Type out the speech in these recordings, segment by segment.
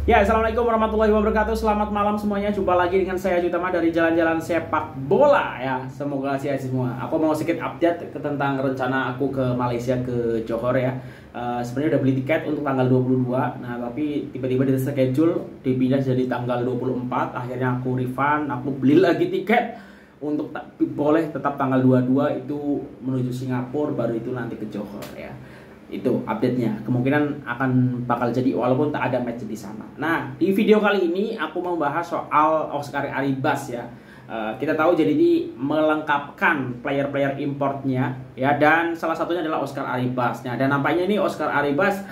Ya, assalamualaikum warahmatullahi wabarakatuh. Selamat malam semuanya. Jumpa lagi dengan saya Jutama dari Jalan-Jalan Sepak Bola ya. Semoga sehat semua. Aku mau sedikit update tentang rencana aku ke Malaysia, ke Johor ya. Sebenarnya udah beli tiket untuk tanggal 22. Nah, tapi tiba-tiba di schedule dipindah jadi tanggal 24. Akhirnya aku refund, aku beli lagi tiket untuk boleh tetap tanggal 22 itu menuju Singapura, baru itu nanti ke Johor ya. Itu update-nya, kemungkinan akan bakal jadi walaupun tak ada match di sana. Nah, di video kali ini aku mau bahas soal Oscar Arribas ya. Kita tahu jadi melengkapkan player-player importnya ya, dan salah satunya adalah Oscar Arribas. Nah, dan nampaknya ini Oscar Arribas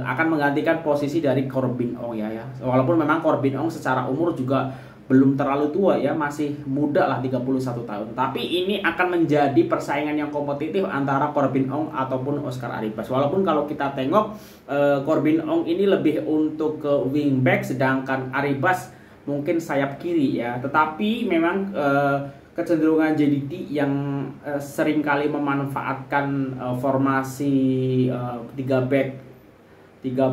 akan menggantikan posisi dari Corbin Ong ya. Walaupun memang Corbin Ong secara umur juga belum terlalu tua ya, masih muda lah, 31 tahun. Tapi ini akan menjadi persaingan yang kompetitif antara Corbin Ong ataupun Oscar Arribas. Walaupun kalau kita tengok Corbin Ong ini lebih untuk ke wingback, sedangkan Arribas mungkin sayap kiri ya. Tetapi memang kecenderungan JDT yang seringkali memanfaatkan formasi 3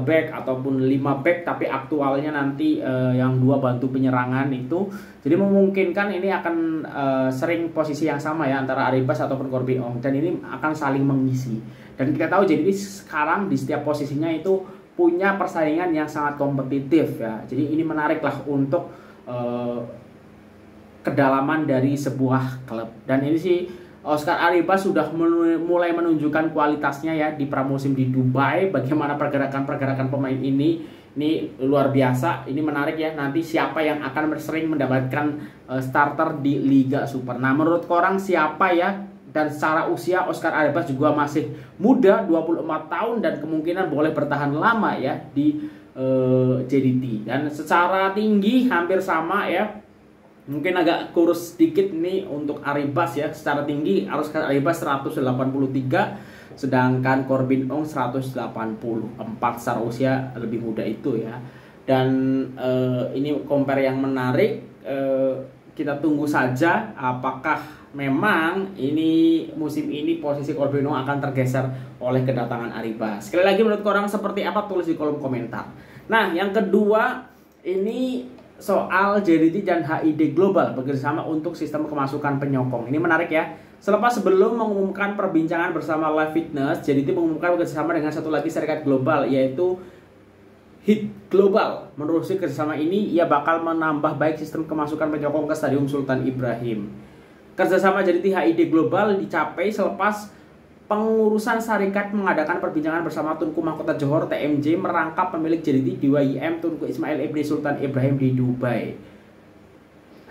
back ataupun 5 back, tapi aktualnya nanti yang 2 bantu penyerangan itu, jadi memungkinkan ini akan sering posisi yang sama ya antara Arribas ataupun Corbin Ong, dan ini akan saling mengisi. Dan kita tahu jadi sekarang di setiap posisinya itu punya persaingan yang sangat kompetitif ya. Jadi ini menarik lah untuk kedalaman dari sebuah klub. Dan ini sih Oscar Arribas sudah mulai menunjukkan kualitasnya ya di pramusim di Dubai. Bagaimana pergerakan pemain ini luar biasa. Ini menarik ya, nanti siapa yang akan sering mendapatkan starter di Liga Super. Nah, menurut korang siapa ya? Dan secara usia Oscar Arribas juga masih muda, 24 tahun, dan kemungkinan boleh bertahan lama ya di JDT. Dan secara tinggi hampir sama ya. Mungkin agak kurus sedikit nih untuk Arribas ya. Secara tinggi Oscar Arribas 183, sedangkan Corbin Ong 184. Secara usia lebih muda itu ya. Dan ini compare yang menarik. Kita tunggu saja apakah memang ini musim ini posisi Corbin Ong akan tergeser oleh kedatangan Arribas. Sekali lagi, menurut korang seperti apa? Tulis di kolom komentar. Nah, yang kedua ini soal JDT dan HID Global bekerjasama untuk sistem kemasukan penyokong. Ini menarik ya. Sebelum mengumumkan perbincangan bersama Live Fitness, JDT mengumumkan bekerjasama dengan satu lagi serikat global, yaitu HID Global. Menurut kerjasama ini, ia bakal menambah baik sistem kemasukan penyokong ke Stadium Sultan Ibrahim. Kerjasama JDT HID Global dicapai selepas pengurusan syarikat mengadakan perbincangan bersama Tunku Mahkota Johor TMJ merangkap pemilik JDT DYIM Tunku Ismail Ibni Sultan Ibrahim di Dubai.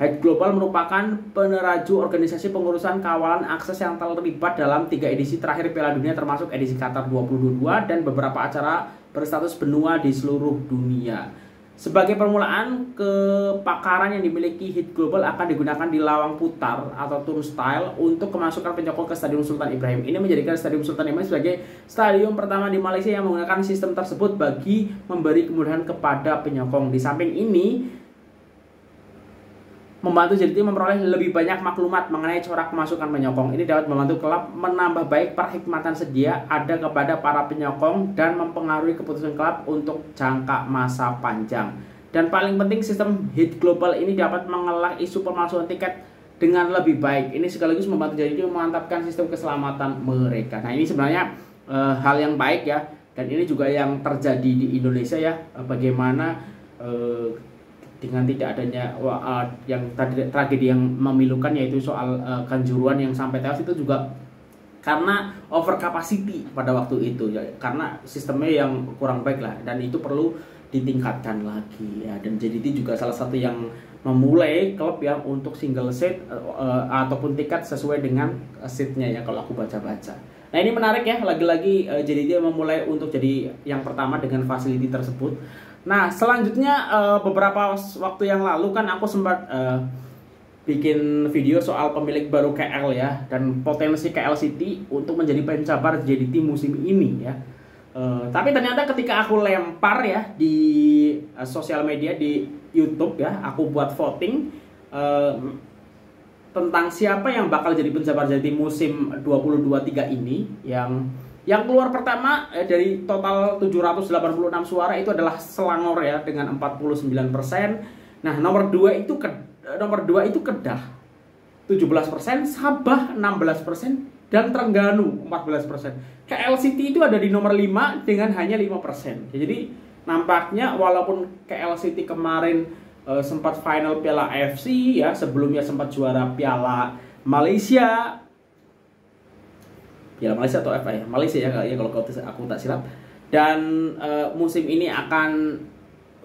HID Global merupakan peneraju organisasi pengurusan kawalan akses yang terlibat dalam 3 edisi terakhir Piala Dunia, termasuk edisi Qatar 2022 dan beberapa acara berstatus benua di seluruh dunia. Sebagai permulaan, kepakaran yang dimiliki HID Global akan digunakan di lawang putar atau turnstile untuk kemasukan penyokong ke Stadium Sultan Ibrahim. Ini menjadikan Stadium Sultan Ibrahim sebagai stadium pertama di Malaysia yang menggunakan sistem tersebut bagi memberi kemudahan kepada penyokong. Di samping ini, membantu JDT memperoleh lebih banyak maklumat mengenai corak kemasukan penyokong. Ini dapat membantu klub menambah baik perkhidmatan sedia ada kepada para penyokong dan mempengaruhi keputusan klub untuk jangka masa panjang. Dan paling penting, sistem HID Global ini dapat mengelola isu pemalsuan tiket dengan lebih baik. Ini sekaligus membantu JDT memantapkan sistem keselamatan mereka. Nah, ini sebenarnya hal yang baik ya. Dan ini juga yang terjadi di Indonesia ya. Bagaimana dengan tidak adanya yang tragedi yang memilukan, yaitu soal Kanjuruhan yang sampai tewas, itu juga karena over capacity pada waktu itu ya, karena sistemnya yang kurang baik lah, dan itu perlu ditingkatkan lagi ya. Dan JDT juga salah satu yang memulai klub ya untuk single seat ataupun tiket sesuai dengan seatnya ya, kalau aku baca-baca. Nah, ini menarik ya, lagi-lagi JDT memulai untuk jadi yang pertama dengan fasiliti tersebut. Nah, selanjutnya beberapa waktu yang lalu kan aku sempat bikin video soal pemilik baru KL ya, dan potensi KL City untuk menjadi pencabar JDT musim ini ya. Tapi ternyata ketika aku lempar ya di sosial media, di YouTube ya, aku buat voting tentang siapa yang bakal jadi pencabar JDT musim 2023 ini, yang Yang keluar pertama dari total 786 suara itu adalah Selangor ya dengan 49%. Nah, nomor 2 itu Kedah 17%, Sabah 16% dan Trengganu 14%. KL City itu ada di nomor 5 dengan hanya 5%. Jadi nampaknya walaupun KL City kemarin sempat final Piala AFC ya, sebelumnya sempat juara Piala Malaysia atau FA ya, Malaysia ya kalau aku tak silap. Dan musim ini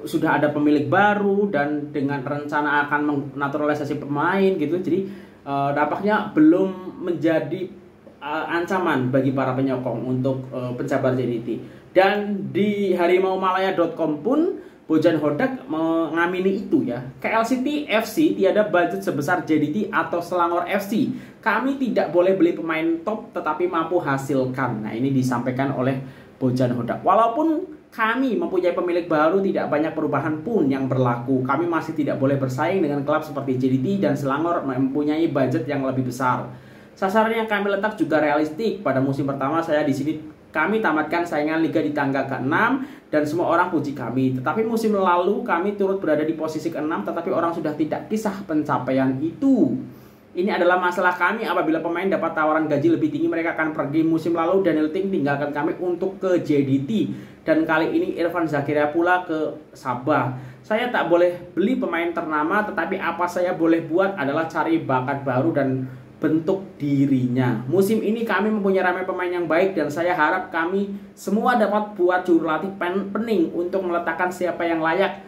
sudah ada pemilik baru dan dengan rencana akan menaturalisasi pemain gitu. Jadi nampaknya belum menjadi ancaman bagi para penyokong untuk pencabar JDT. Dan di harimaumalaya.com pun Bojan Hodak mengamini itu ya. KL City FC tiada budget sebesar JDT atau Selangor FC. Kami tidak boleh beli pemain top tetapi mampu hasilkan. Nah, ini disampaikan oleh Bojan Hodak. Walaupun kami mempunyai pemilik baru, tidak banyak perubahan pun yang berlaku. Kami masih tidak boleh bersaing dengan klub seperti JDT dan Selangor mempunyai budget yang lebih besar. Sasaran yang kami letak juga realistik. Pada musim pertama saya di sini kami tamatkan saingan liga di tangga ke-6 dan semua orang puji kami. Tetapi musim lalu kami turut berada di posisi ke-6 tetapi orang sudah tidak kisah pencapaian itu. Ini adalah masalah kami. Apabila pemain dapat tawaran gaji lebih tinggi mereka akan pergi. Musim lalu Daniel Ting tinggalkan kami untuk ke JDT dan kali ini Irfan Zakria pula ke Sabah. Saya tak boleh beli pemain ternama tetapi apa saya boleh buat adalah cari bakat baru dan bentuk dirinya. Musim ini kami mempunyai ramai pemain yang baik dan saya harap kami semua dapat buat jurulatih pening untuk meletakkan siapa yang layak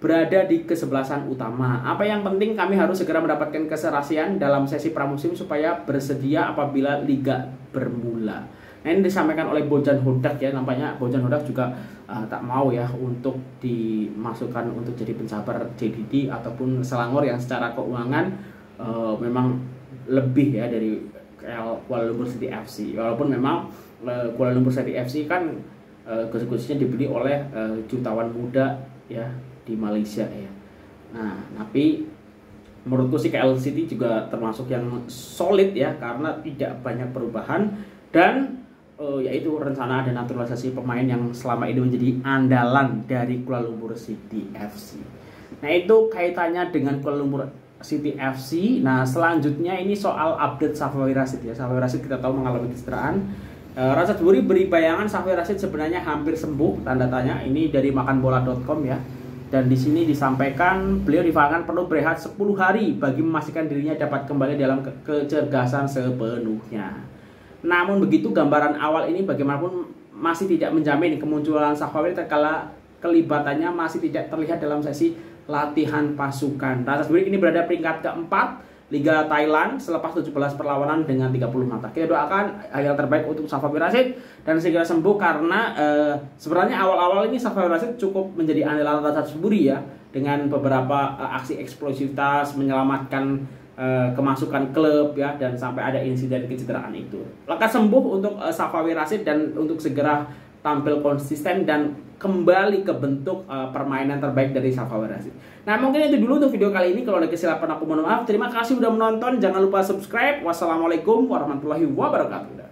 berada di kesebelasan utama. Apa yang penting kami harus segera mendapatkan keserasian dalam sesi pramusim supaya bersedia apabila liga bermula. Nah, ini disampaikan oleh Bojan Hodak ya. Nampaknya Bojan Hodak juga tak mau ya untuk dimasukkan untuk jadi pencabar JDT ataupun Selangor yang secara keuangan memang lebih ya dari Kuala Lumpur City FC. Walaupun memang Kuala Lumpur City FC kan khususnya dibeli oleh jutawan muda ya di Malaysia ya. Nah, tapi menurutku sih KL City juga termasuk yang solid ya karena tidak banyak perubahan dan yaitu rencana ada naturalisasi pemain yang selama ini menjadi andalan dari Kuala Lumpur City FC. Nah, itu kaitannya dengan Kuala Lumpur City FC. Nah, selanjutnya ini soal update Safwi Rashid ya. Safwi Rashid kita tahu mengalami kecederaan. Rashad Buri beri bayangan Safwi Rashid sebenarnya hampir sembuh, tanda tanya. Ini dari makanbola.com ya. Dan di sini disampaikan beliau difahamkan perlu berehat 10 hari bagi memastikan dirinya dapat kembali dalam kecerdasan sepenuhnya. Namun begitu gambaran awal ini bagaimanapun masih tidak menjamin kemunculan Safwi terkala kelibatannya masih tidak terlihat dalam sesi latihan pasukan. Rashad Buri ini berada peringkat keempat Liga Thailand selepas 17 perlawanan dengan 30 mata. Kita doakan yang terbaik untuk Safwi Rashid dan segera sembuh karena sebenarnya awal-awal ini Safwi Rashid cukup menjadi andalan Rashad Buri ya dengan beberapa aksi eksplosivitas menyelamatkan kemasukan klub ya dan sampai ada insiden kecederaan itu. Lekas sembuh untuk Safwi Rashid dan untuk segera tampil konsisten dan kembali ke bentuk permainan terbaik dari Safwi Rashid. Nah, mungkin itu dulu untuk video kali ini. Kalau ada kesilapan aku mohon maaf. Terima kasih sudah menonton. Jangan lupa subscribe. Wassalamualaikum warahmatullahi wabarakatuh.